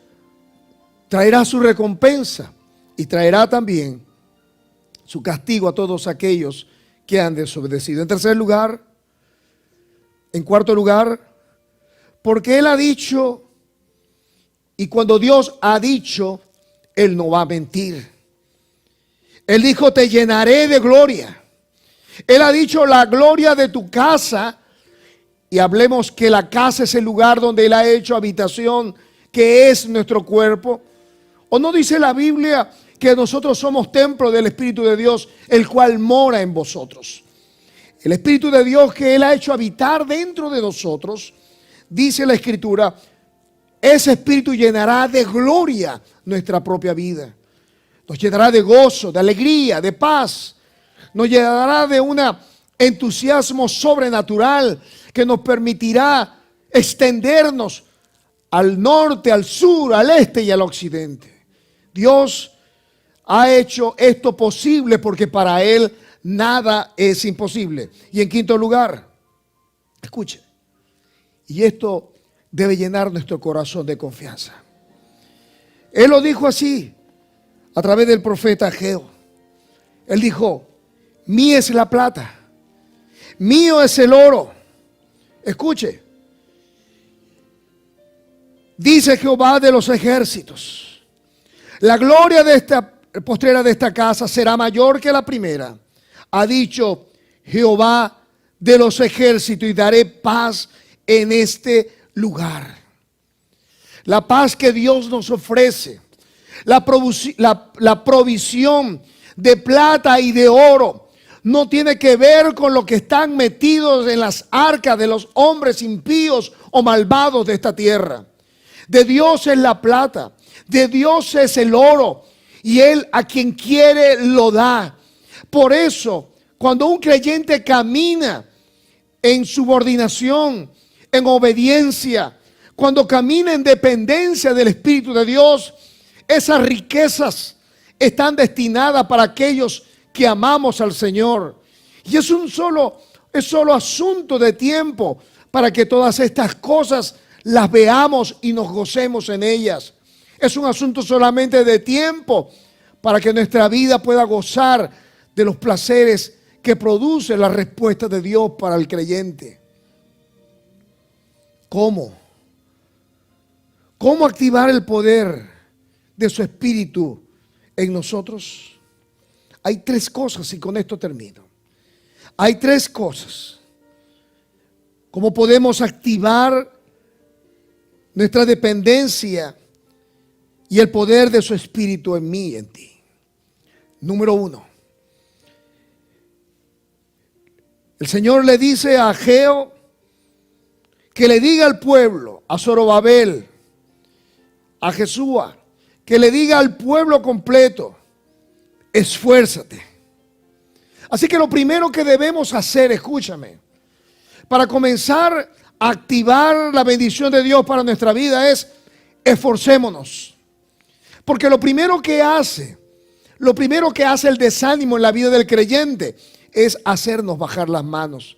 traerá su recompensa y traerá también su castigo a todos aquellos que han desobedecido. En tercer lugar, en cuarto lugar, porque Él ha dicho, y cuando Dios ha dicho, Él no va a mentir. Él dijo: te llenaré de gloria. Él ha dicho: la gloria de tu casa. Y hablemos que la casa es el lugar donde Él ha hecho habitación, que es nuestro cuerpo. ¿O no dice la Biblia que nosotros somos templo del Espíritu de Dios, el cual mora en vosotros? El Espíritu de Dios que Él ha hecho habitar dentro de nosotros, dice la Escritura, ese Espíritu llenará de gloria nuestra propia vida. Nos llenará de gozo, de alegría, de paz. Nos llenará de un entusiasmo sobrenatural que nos permitirá extendernos al norte, al sur, al este y al occidente. Dios ha hecho esto posible porque para Él nada es imposible. Y en quinto lugar, escuche, y esto debe llenar nuestro corazón de confianza. Él lo dijo así a través del profeta Ageo. Él dijo: mía es la plata, mío es el oro. Escuche, dice Jehová de los ejércitos: la gloria de esta postrera de esta casa será mayor que la primera. Ha dicho Jehová de los ejércitos: y daré paz en este lugar. La paz que Dios nos ofrece, la provisión de plata y de oro, no tiene que ver con lo que están metidos en las arcas de los hombres impíos o malvados de esta tierra. De Dios es la plata, de Dios es el oro, y Él a quien quiere lo da. Por eso, cuando un creyente camina en subordinación, en obediencia, cuando camina en dependencia del Espíritu de Dios, esas riquezas están destinadas para aquellos que amamos al Señor. Y es solo asunto de tiempo para que todas estas cosas las veamos y nos gocemos en ellas. Es un asunto solamente de tiempo para que nuestra vida pueda gozar de los placeres que produce la respuesta de Dios para el creyente. ¿Cómo? ¿Cómo activar el poder de su Espíritu en nosotros? Hay tres cosas y con esto termino. Hay tres cosas. ¿Cómo podemos activar nuestra dependencia y el poder de su Espíritu en mí y en ti? Número uno. El Señor le dice a Ageo que le diga al pueblo, a Zorobabel, a Jesúa, que le diga al pueblo completo: esfuérzate. Así que lo primero que debemos hacer, escúchame, para comenzar a activar la bendición de Dios para nuestra vida es: esforcémonos. Porque lo primero que hace el desánimo en la vida del creyente es hacernos bajar las manos.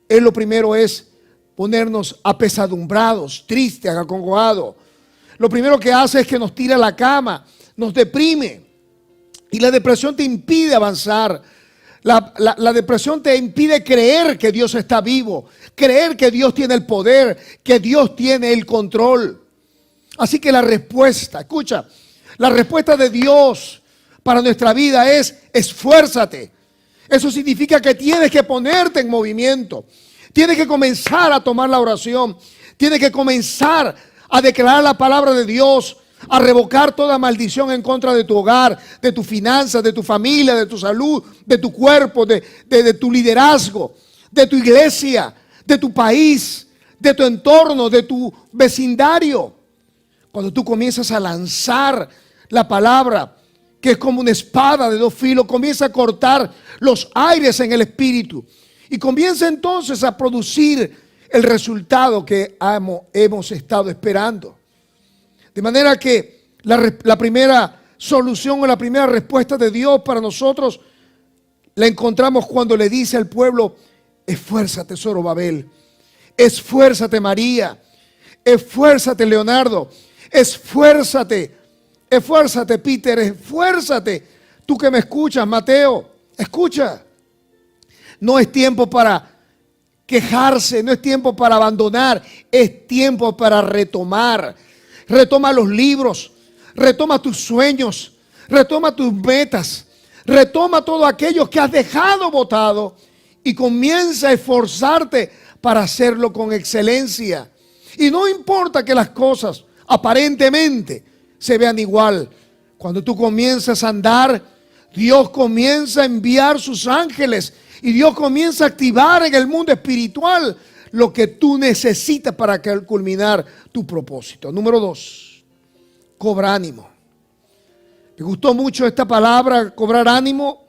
Lo primero es ponernos apesadumbrados, tristes, acongojados. Lo primero que hace es que nos tira a la cama, nos deprime. Y la depresión te impide avanzar. La depresión te impide creer que Dios está vivo, creer que Dios tiene el poder, que Dios tiene el control. Así que la respuesta, escucha, la respuesta de Dios para nuestra vida es: esfuérzate. Eso significa que tienes que ponerte en movimiento. Tienes que comenzar a tomar la oración. Tienes que comenzar a declarar la palabra de Dios, a revocar toda maldición en contra de tu hogar, de tus finanzas, de tu familia, de tu salud, de tu cuerpo, de tu liderazgo, de tu iglesia, de tu país, de tu entorno, de tu vecindario. Cuando tú comienzas a lanzar la palabra, que es como una espada de dos filos, comienza a cortar los aires en el espíritu y comienza entonces a producir el resultado que hemos estado esperando. De manera que la primera solución o la primera respuesta de Dios para nosotros la encontramos cuando le dice al pueblo: esfuérzate, Zorobabel, esfuérzate, María, esfuérzate, Leonardo, esfuérzate, Peter, esfuérzate, tú que me escuchas, Mateo, escucha. No es tiempo para quejarse, no es tiempo para abandonar, es tiempo para retomar. Retoma los libros, retoma tus sueños, retoma tus metas, retoma todo aquello que has dejado botado y comienza a esforzarte para hacerlo con excelencia. Y no importa que las cosas aparentemente se vean igual. Cuando tú comienzas a andar, Dios comienza a enviar sus ángeles y Dios comienza a activar en el mundo espiritual lo que tú necesitas para culminar tu propósito. Número 2, cobra ánimo. Me gustó mucho esta palabra, cobrar ánimo,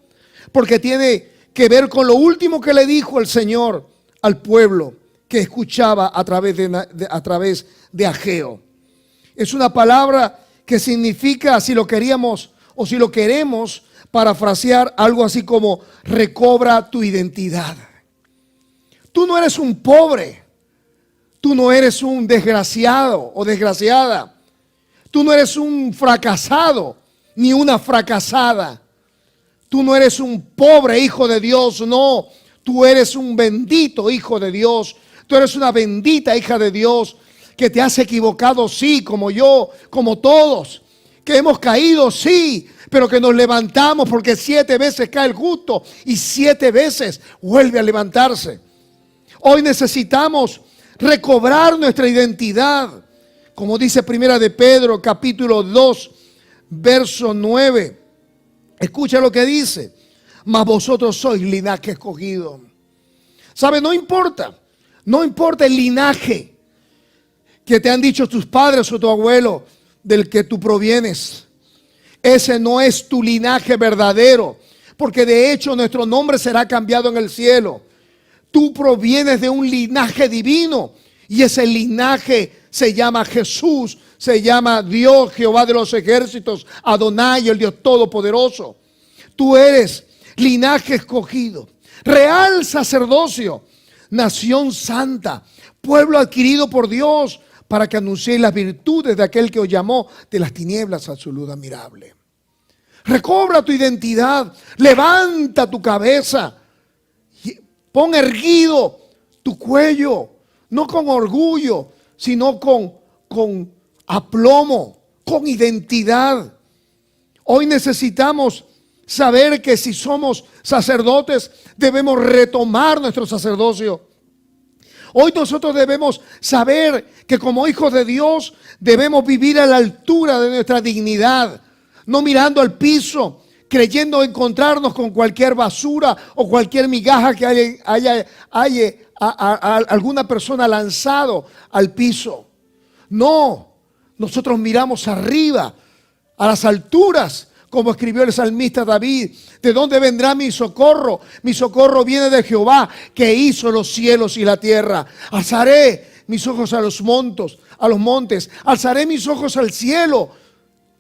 porque tiene que ver con lo último que le dijo el Señor al pueblo que escuchaba a través de Ageo. Es una palabra que significa, si lo queríamos o si lo queremos parafrasear, algo así como: recobra tu identidad. Tú no eres un pobre, tú no eres un desgraciado o desgraciada, tú no eres un fracasado ni una fracasada, tú no eres un pobre hijo de Dios, no, tú eres un bendito hijo de Dios, tú eres una bendita hija de Dios, que te has equivocado, sí, como yo, como todos, que hemos caído, sí, pero que nos levantamos, porque 7 veces cae el justo y 7 veces vuelve a levantarse. Hoy necesitamos recobrar nuestra identidad, como dice Primera de Pedro, capítulo 2, verso 9. Escucha lo que dice: mas vosotros sois linaje escogido. ¿Sabe? No importa el linaje que te han dicho tus padres o tu abuelo del que tú provienes. Ese no es tu linaje verdadero, porque de hecho nuestro nombre será cambiado en el cielo. Tú provienes de un linaje divino y ese linaje se llama Jesús, se llama Dios, Jehová de los ejércitos, Adonai, el Dios todopoderoso. Tú eres linaje escogido, real sacerdocio, nación santa, pueblo adquirido por Dios, para que anunciéis las virtudes de aquel que os llamó de las tinieblas a su luz admirable. Recobra tu identidad, levanta tu cabeza, pon erguido tu cuello, no con orgullo, sino con aplomo, con identidad. Hoy necesitamos saber que si somos sacerdotes, debemos retomar nuestro sacerdocio. Hoy nosotros debemos saber que como hijos de Dios debemos vivir a la altura de nuestra dignidad, no mirando al piso, creyendo encontrarnos con cualquier basura o cualquier migaja que haya alguna persona lanzado al piso. No, nosotros miramos arriba, a las alturas, como escribió el salmista David. ¿De dónde vendrá mi socorro? Mi socorro viene de Jehová, que hizo los cielos y la tierra. Alzaré mis ojos a los montes, alzaré mis ojos al cielo,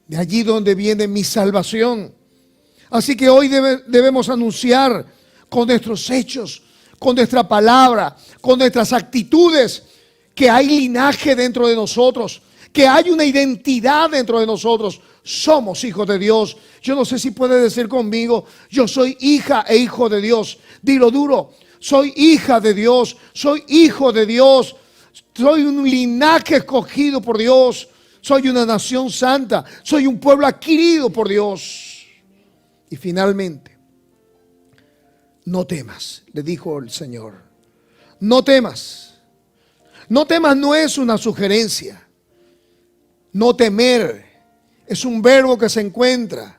de allí donde viene mi salvación. Así que hoy debemos anunciar con nuestros hechos, con nuestra palabra, con nuestras actitudes, que hay linaje dentro de nosotros, que hay una identidad dentro de nosotros. Somos hijos de Dios. Yo no sé si puede decir conmigo, yo soy hija e hijo de Dios. Dilo duro, soy hija de Dios, soy hijo de Dios, soy un linaje escogido por Dios, soy una nación santa, soy un pueblo adquirido por Dios. Y finalmente, no temas, le dijo el Señor. No temas. No temas no es una sugerencia. No temer es un verbo que se encuentra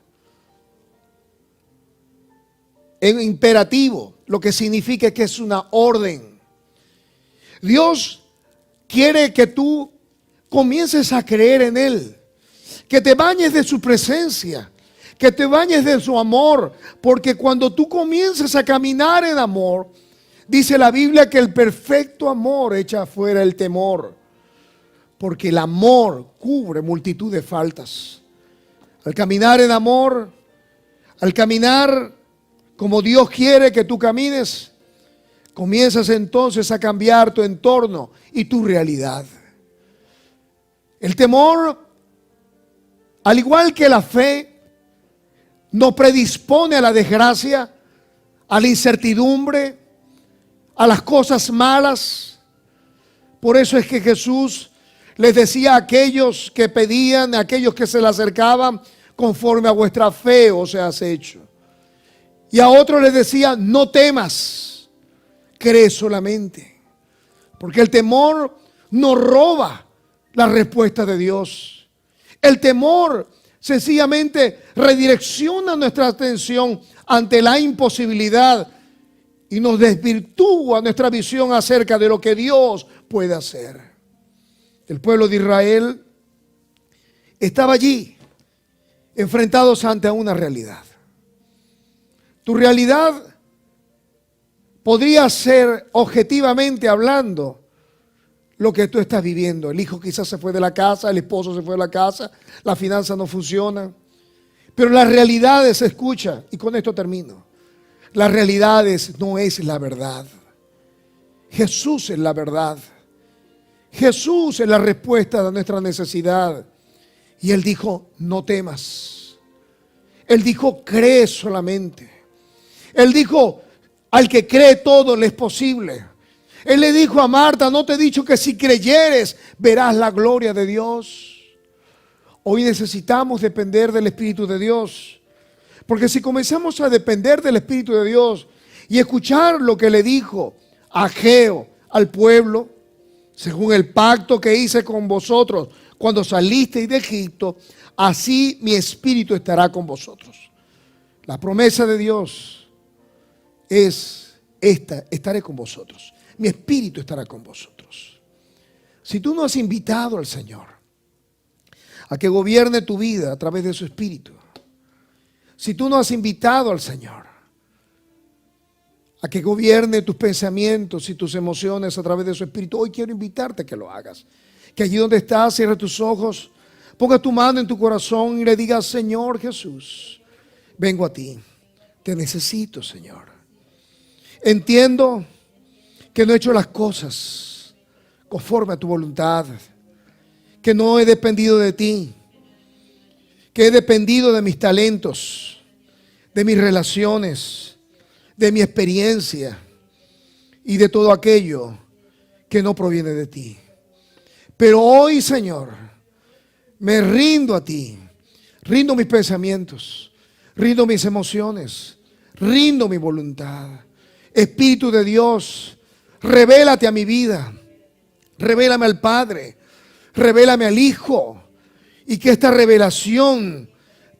en imperativo, lo que significa que es una orden. Dios quiere que tú comiences a creer en Él, que te bañes de su presencia, que te bañes de su amor, porque cuando tú comiences a caminar en amor, dice la Biblia que el perfecto amor echa afuera el temor, porque el amor cubre multitud de faltas. Al caminar en amor, al caminar como Dios quiere que tú camines, comienzas entonces a cambiar tu entorno y tu realidad. El temor, al igual que la fe, nos predispone a la desgracia, a la incertidumbre, a las cosas malas. Por eso es que Jesús les decía a aquellos que pedían, a aquellos que se le acercaban, conforme a vuestra fe os hace hecho. Y a otros les decía, no temas, cree solamente. Porque el temor nos roba la respuesta de Dios. El temor sencillamente redirecciona nuestra atención ante la imposibilidad y nos desvirtúa nuestra visión acerca de lo que Dios puede hacer. El pueblo de Israel estaba allí, enfrentados ante una realidad. Tu realidad podría ser, objetivamente hablando, lo que tú estás viviendo. El hijo quizás se fue de la casa, el esposo se fue de la casa, la finanza no funciona. Pero las realidades se escuchan, y con esto termino. Las realidades no es la verdad. Jesús es la verdad. Jesús es la respuesta a nuestra necesidad. Y Él dijo, no temas. Él dijo, cree solamente. Él dijo, al que cree todo le es posible. Él le dijo a Marta, no te he dicho que si creyeres verás la gloria de Dios. Hoy necesitamos depender del Espíritu de Dios. Porque si comenzamos a depender del Espíritu de Dios y escuchar lo que le dijo a Ageo, al pueblo, según el pacto que hice con vosotros cuando salisteis de Egipto, así mi espíritu estará con vosotros. La promesa de Dios es esta, estaré con vosotros. Mi espíritu estará con vosotros. Si tú no has invitado al Señor a que gobierne tu vida a través de su espíritu, si tú no has invitado al Señor a que gobierne tus pensamientos y tus emociones a través de su espíritu, hoy quiero invitarte a que lo hagas. Que allí donde estás, cierre tus ojos, ponga tu mano en tu corazón y le digas, Señor Jesús, vengo a ti, te necesito, Señor. Entiendo que no he hecho las cosas conforme a tu voluntad, que no he dependido de ti, que he dependido de mis talentos, de mis relaciones, de mi experiencia y de todo aquello que no proviene de ti. Pero hoy, Señor, me rindo a ti, rindo mis pensamientos, rindo mis emociones, rindo mi voluntad. Espíritu de Dios, revélate a mi vida, revélame al Padre, revélame al Hijo, y que esta revelación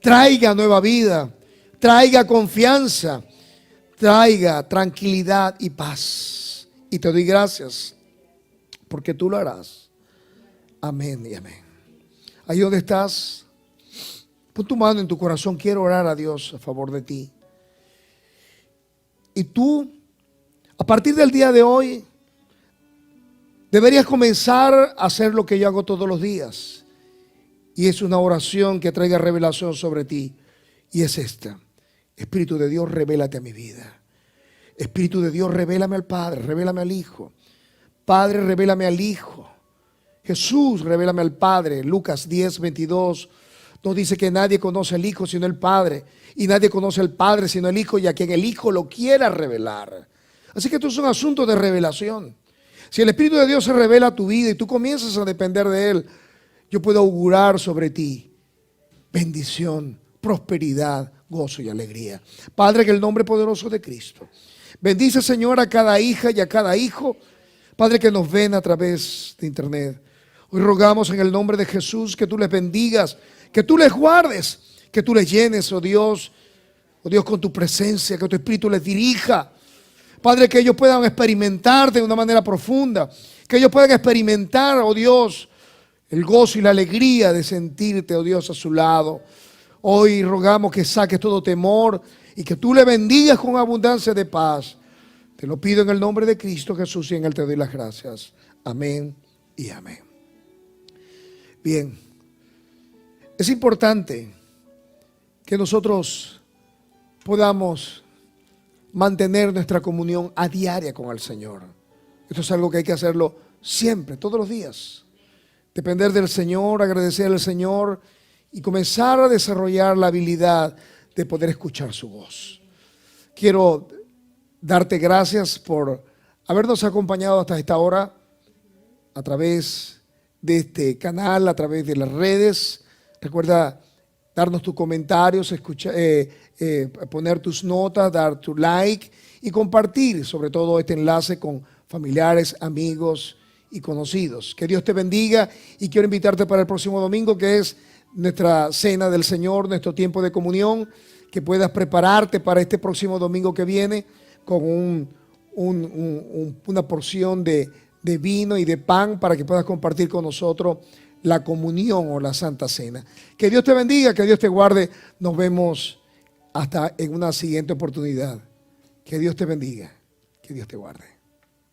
traiga nueva vida, traiga confianza, traiga tranquilidad y paz. Y te doy gracias porque tú lo harás. Amén y amén. Ahí donde estás, pon tu mano en tu corazón. Quiero orar a Dios a favor de ti. Y tú, a partir del día de hoy, deberías comenzar a hacer lo que yo hago todos los días. Y es una oración que traiga revelación sobre ti. Y es esta: Espíritu de Dios, revélate a mi vida. Espíritu de Dios, revélame al Padre, revélame al Hijo. Padre, revélame al Hijo. Jesús, revélame al Padre. Lucas 10:22 nos dice que nadie conoce al Hijo sino el Padre, y nadie conoce al Padre sino el Hijo, y a quien el Hijo lo quiera revelar. Así que esto es un asunto de revelación. Si el Espíritu de Dios se revela a tu vida y tú comienzas a depender de Él, yo puedo augurar sobre ti bendición, prosperidad, gozo y alegría. Padre, en el nombre poderoso de Cristo, bendice, Señor, a cada hija y a cada hijo, Padre, que nos ven a través de internet. Hoy rogamos en el nombre de Jesús que tú les bendigas, que tú les guardes, que tú les llenes, oh Dios, con tu presencia, que tu Espíritu les dirija. Padre, que ellos puedan experimentar de una manera profunda, que ellos puedan experimentar, oh Dios, el gozo y la alegría de sentirte, oh Dios, a su lado. Hoy rogamos que saques todo temor y que tú le bendigas con abundancia de paz. Te lo pido en el nombre de Cristo Jesús y en Él te doy las gracias. Amén y amén. Bien, es importante que nosotros podamos mantener nuestra comunión a diaria con el Señor. Esto es algo que hay que hacerlo siempre, todos los días. Depender del Señor, agradecer al Señor y comenzar a desarrollar la habilidad de poder escuchar su voz. Quiero darte gracias por habernos acompañado hasta esta hora a través de este canal, a través de las redes. Recuerda darnos tus comentarios, poner tus notas, dar tu like y compartir sobre todo este enlace con familiares, amigos y conocidos. Que Dios te bendiga y quiero invitarte para el próximo domingo, que es nuestra cena del Señor, nuestro tiempo de comunión, que puedas prepararte para este próximo domingo que viene con una porción de vino y de pan para que puedas compartir con nosotros la comunión o la Santa Cena. Que Dios te bendiga, que Dios te guarde. Nos vemos hasta en una siguiente oportunidad. Que Dios te bendiga, que Dios te guarde.